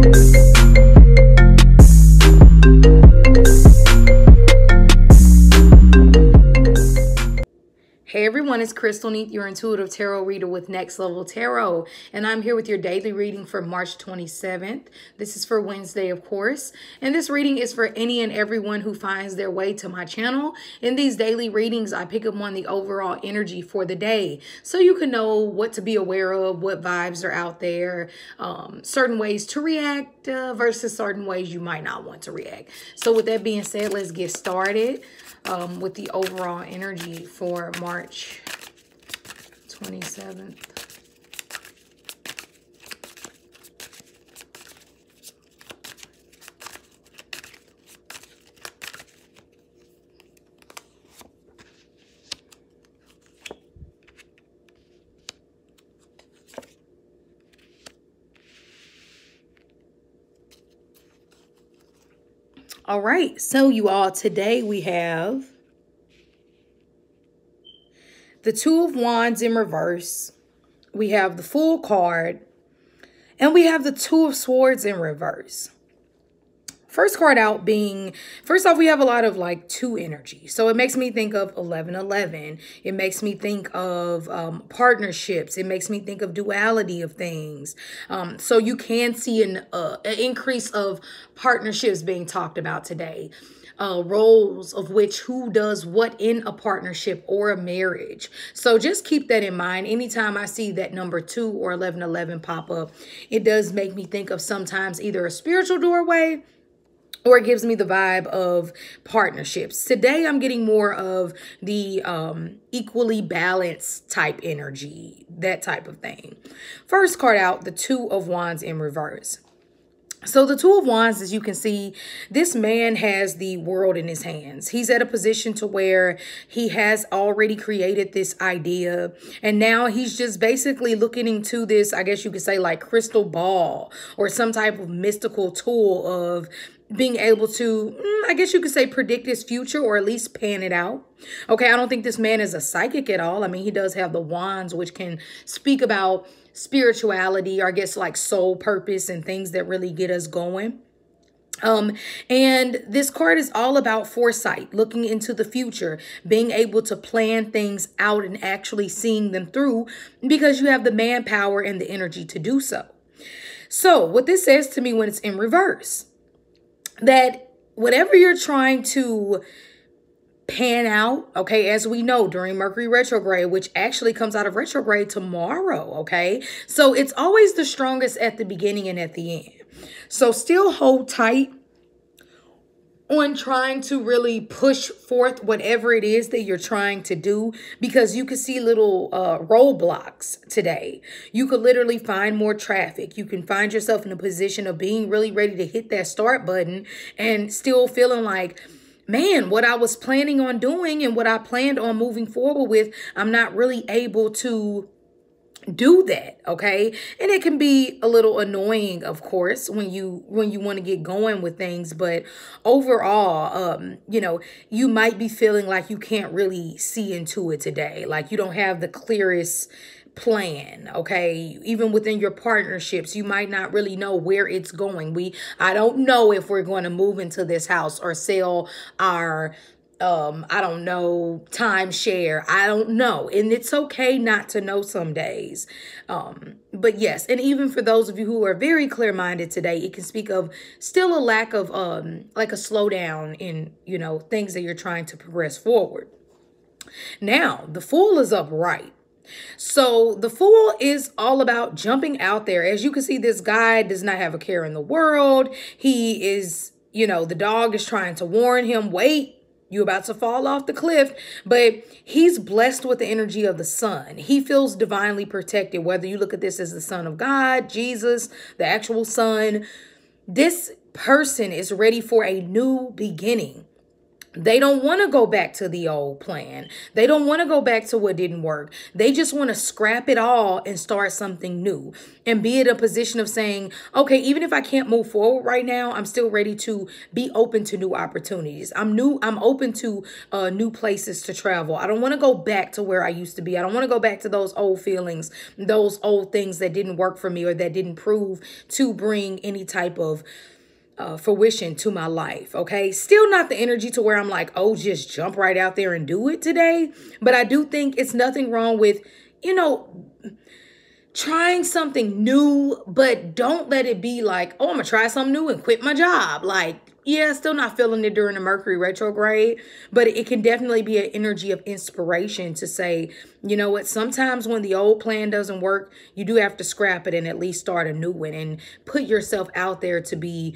Hey everyone, it's Crystal Neath, your intuitive tarot reader with Next Level Tarot, and I'm here with your daily reading for March 27th. This is for Wednesday, of course, and this reading is for any and everyone who finds their way to my channel. In these daily readings, I pick up on the overall energy for the day, so you can know what to be aware of, what vibes are out there, certain ways to react versus certain ways you might not want to react. So with that being said, let's get started. With the overall energy for March 27th. All right, so you all, today we have the Two of Wands in reverse. We have the Fool card, and we have the Two of Swords in reverse. First card out being, first off, we have a lot of like two energy. So it makes me think of 1111. It makes me think of partnerships. It makes me think of duality of things. So you can see an increase of partnerships being talked about today. Roles of which who does what in a partnership or a marriage. So just keep that in mind. Anytime I see that number 2 or 1111 pop up, it does make me think of sometimes either a spiritual doorway, or it gives me the vibe of partnerships. Today, I'm getting more of the equally balanced type energy, that type of thing. First card out, the Two of Wands in reverse. So the Two of Wands, as you can see, this man has the world in his hands. He's at a position to where he has already created this idea. And now he's just basically looking into this, I guess you could say like crystal ball or some type of mystical tool of being able to, I guess you could say, predict his future or at least pan it out. Okay, I don't think this man is a psychic at all. I mean, he does have the wands, which can speak about spirituality, or I guess like soul purpose and things that really get us going. And this card is all about foresight, looking into the future, being able to plan things out and actually seeing them through because you have the manpower and the energy to do so. So what this says to me when it's in reverse, that whatever you're trying to pan out, okay, as we know during Mercury retrograde, which actually comes out of retrograde tomorrow, okay? So it's always the strongest at the beginning and at the end. So still hold tight on trying to really push forth whatever it is that you're trying to do, because you can see little roadblocks today. You could literally find more traffic. You can find yourself in a position of being really ready to hit that start button and still feeling like, man, what I was planning on doing and what I planned on moving forward with, I'm not really able to do that, okay? And it can be a little annoying, of course, when you want to get going with things, but overall, you know, you might be feeling like you can't really see into it today, like you don't have the clearest plan, okay? Even within your partnerships, you might not really know where it's going. I don't know if we're going to move into this house or sell our I don't know, timeshare. I don't know. And it's okay not to know some days. But yes, and even for those of you who are very clear-minded today, it can speak of still a lack of like a slowdown in, you know, things that you're trying to progress forward. Now, the Fool is upright. So the Fool is all about jumping out there. As you can see, this guy does not have a care in the world. He is, you know, the dog is trying to warn him, wait, you're about to fall off the cliff, but he's blessed with the energy of the sun. He feels divinely protected, whether you look at this as the Son of God, Jesus, the actual sun. This person is ready for a new beginning. They don't want to go back to the old plan. They don't want to go back to what didn't work. They just want to scrap it all and start something new and be in a position of saying, okay, even if I can't move forward right now, I'm still ready to be open to new opportunities. I'm open to new places to travel. I don't want to go back to where I used to be. I don't want to go back to those old feelings, those old things that didn't work for me or that didn't prove to bring any type of fruition to my life. Okay. Still not the energy to where I'm like, oh, just jump right out there and do it today. But I do think it's nothing wrong with, trying something new, but don't let it be like, oh, I'm gonna try something new and quit my job. Like, yeah, still not feeling it during the Mercury retrograde, but it can definitely be an energy of inspiration to say, you know what, sometimes when the old plan doesn't work, you do have to scrap it and at least start a new one and put yourself out there to be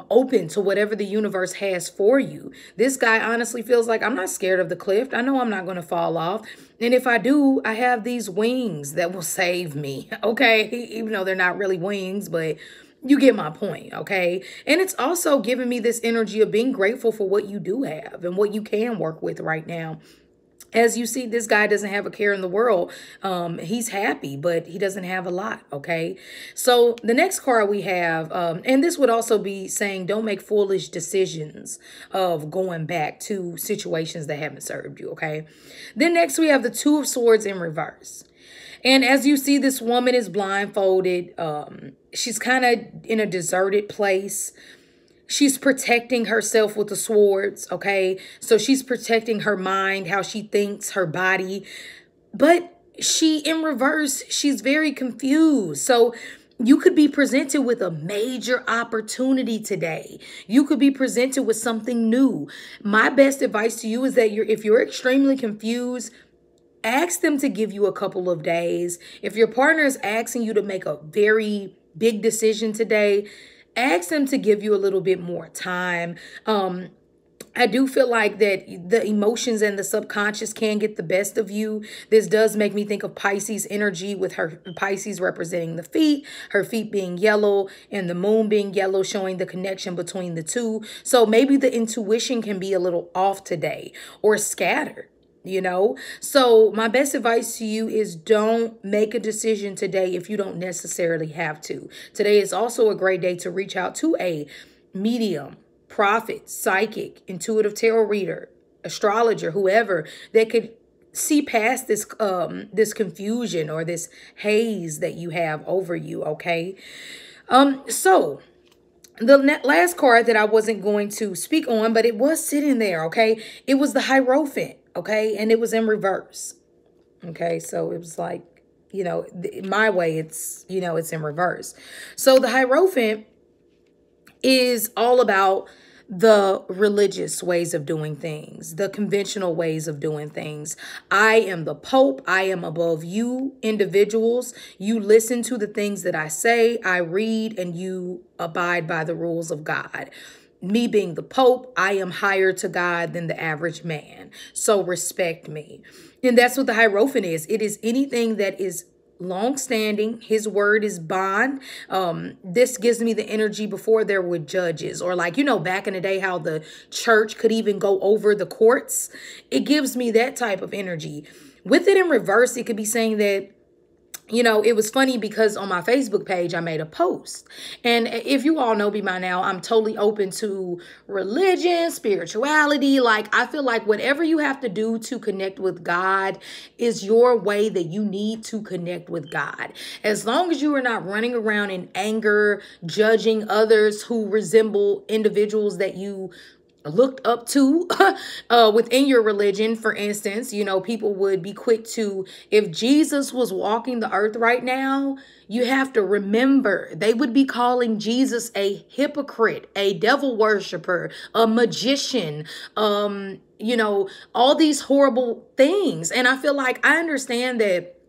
open to whatever the universe has for you. This guy honestly feels like, I'm not scared of the cliff. I know I'm not going to fall off. And if I do, I have these wings that will save me. Okay. Even though they're not really wings, but you get my point. Okay. And it's also giving me this energy of being grateful for what you do have and what you can work with right now. As you see, this guy doesn't have a care in the world. He's happy, but he doesn't have a lot, okay? So the next card we have, and this would also be saying don't make foolish decisions of going back to situations that haven't served you, okay? Then next we have the Two of Swords in reverse. And as you see, this woman is blindfolded. She's kind of in a deserted place. She's protecting herself with the swords, okay? So she's protecting her mind, how she thinks, her body. But in reverse, she's very confused. So you could be presented with a major opportunity today. You could be presented with something new. My best advice to you is that if you're extremely confused, ask them to give you a couple of days. If your partner is asking you to make a very big decision today, ask them to give you a little bit more time. I do feel like that the emotions and the subconscious can get the best of you. This does make me think of Pisces energy, with her Pisces representing the feet, her feet being yellow and the moon being yellow, showing the connection between the two. So maybe the intuition can be a little off today or scattered. So my best advice to you is don't make a decision today if you don't necessarily have to. Today is also a great day to reach out to a medium, prophet, psychic, intuitive tarot reader, astrologer, whoever that could see past this this confusion or this haze that you have over you, okay? So the last card that I wasn't going to speak on, but it was sitting there, okay? It was the Hierophant. Okay. And it was in reverse. Okay. So it was like, my way, it's in reverse. So the Hierophant is all about the religious ways of doing things, the conventional ways of doing things. I am the Pope. I am above you individuals. You listen to the things that I say, I read, and you abide by the rules of God. Me being the Pope, I am higher to God than the average man. So respect me. And that's what the Hierophant is. It is anything that is long-standing. His word is bond. This gives me the energy before there were judges, or like, back in the day, how the church could even go over the courts. It gives me that type of energy. With it in reverse, it could be saying that, it was funny because on my Facebook page, I made a post. And if you all know me by now, I'm totally open to religion, spirituality. Like, I feel like whatever you have to do to connect with God is your way that you need to connect with God. As long as you are not running around in anger, judging others who resemble individuals that you looked up to within your religion. For instance, people would be quick to, if Jesus was walking the earth right now, you have to remember they would be calling Jesus a hypocrite, a devil worshiper, a magician, all these horrible things. And I feel like I understand that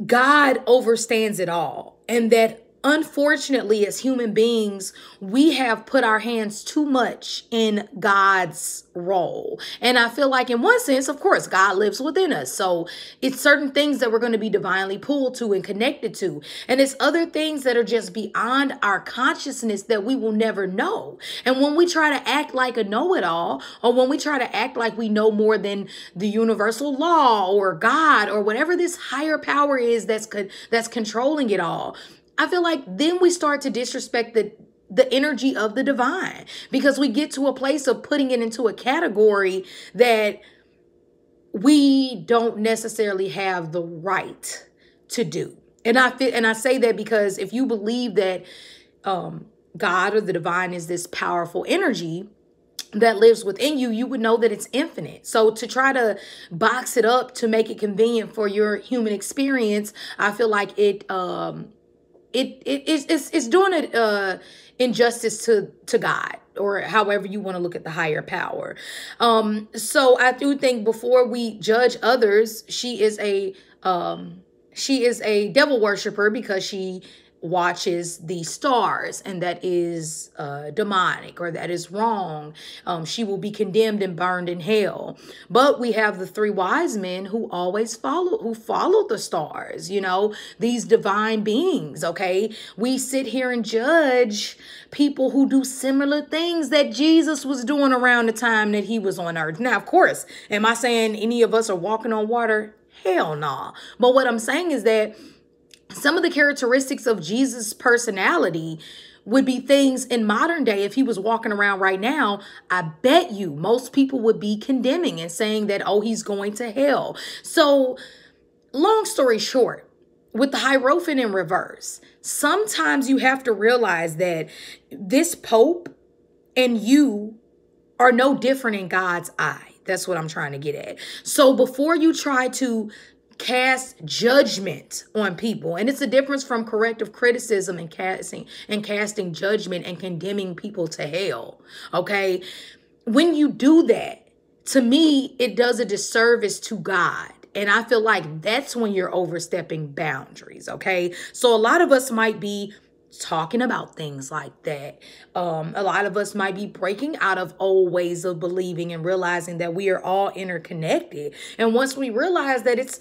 God overstands it all, and that unfortunately, as human beings, we have put our hands too much in God's role. And I feel like in one sense, of course, God lives within us. So it's certain things that we're going to be divinely pulled to and connected to. And it's other things that are just beyond our consciousness that we will never know. And when we try to act like a know-it-all, or when we try to act like we know more than the universal law or God or whatever this higher power is that's controlling it all, I feel like then we start to disrespect the energy of the divine, because we get to a place of putting it into a category that we don't necessarily have the right to do. And I say that because if you believe that God or the divine is this powerful energy that lives within you, you would know that it's infinite. So to try to box it up to make it convenient for your human experience, I feel like it's doing it injustice to God, or however you want to look at the higher power. So I do think before we judge others, she is a devil worshiper because she watches the stars, and that is demonic, or that is wrong. She will be condemned and burned in hell. But we have the three wise men who always follow the stars, you know, these divine beings. Okay, we sit here and judge people who do similar things that Jesus was doing around the time that he was on earth. Now, of course, am I saying any of us are walking on water? Hell no. Nah. But what I'm saying is that some of the characteristics of Jesus' personality would be things in modern day. If he was walking around right now, I bet you most people would be condemning and saying that, oh, he's going to hell. So long story short, with the Hierophant in reverse, sometimes you have to realize that this Pope and you are no different in God's eye. That's what I'm trying to get at. So before you try to cast judgment on people, and it's a difference from corrective criticism and casting judgment and condemning people to hell. Okay, when you do that, to me, it does a disservice to God. And I feel like that's when you're overstepping boundaries. Okay, so a lot of us might be talking about things like that. A lot of us might be breaking out of old ways of believing and realizing that we are all interconnected. And once we realize that it's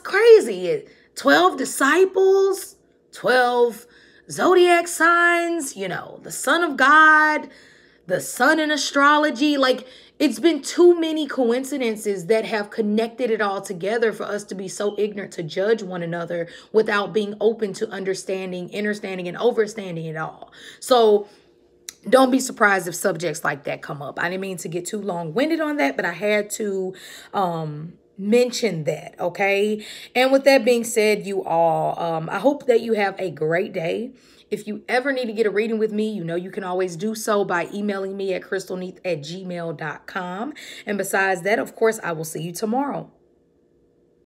crazy. 12 disciples, 12 zodiac signs, the Son of God, the sun in astrology. Like, it's been too many coincidences that have connected it all together for us to be so ignorant to judge one another without being open to understanding, understanding, and overstanding it all. So don't be surprised if subjects like that come up. I didn't mean to get too long-winded on that, but I had to mention that, okay? And with that being said, you all, I hope that you have a great day. If you ever need to get a reading with me, you can always do so by emailing me at crystalneath@gmail.com. And besides that, of course, I will see you tomorrow.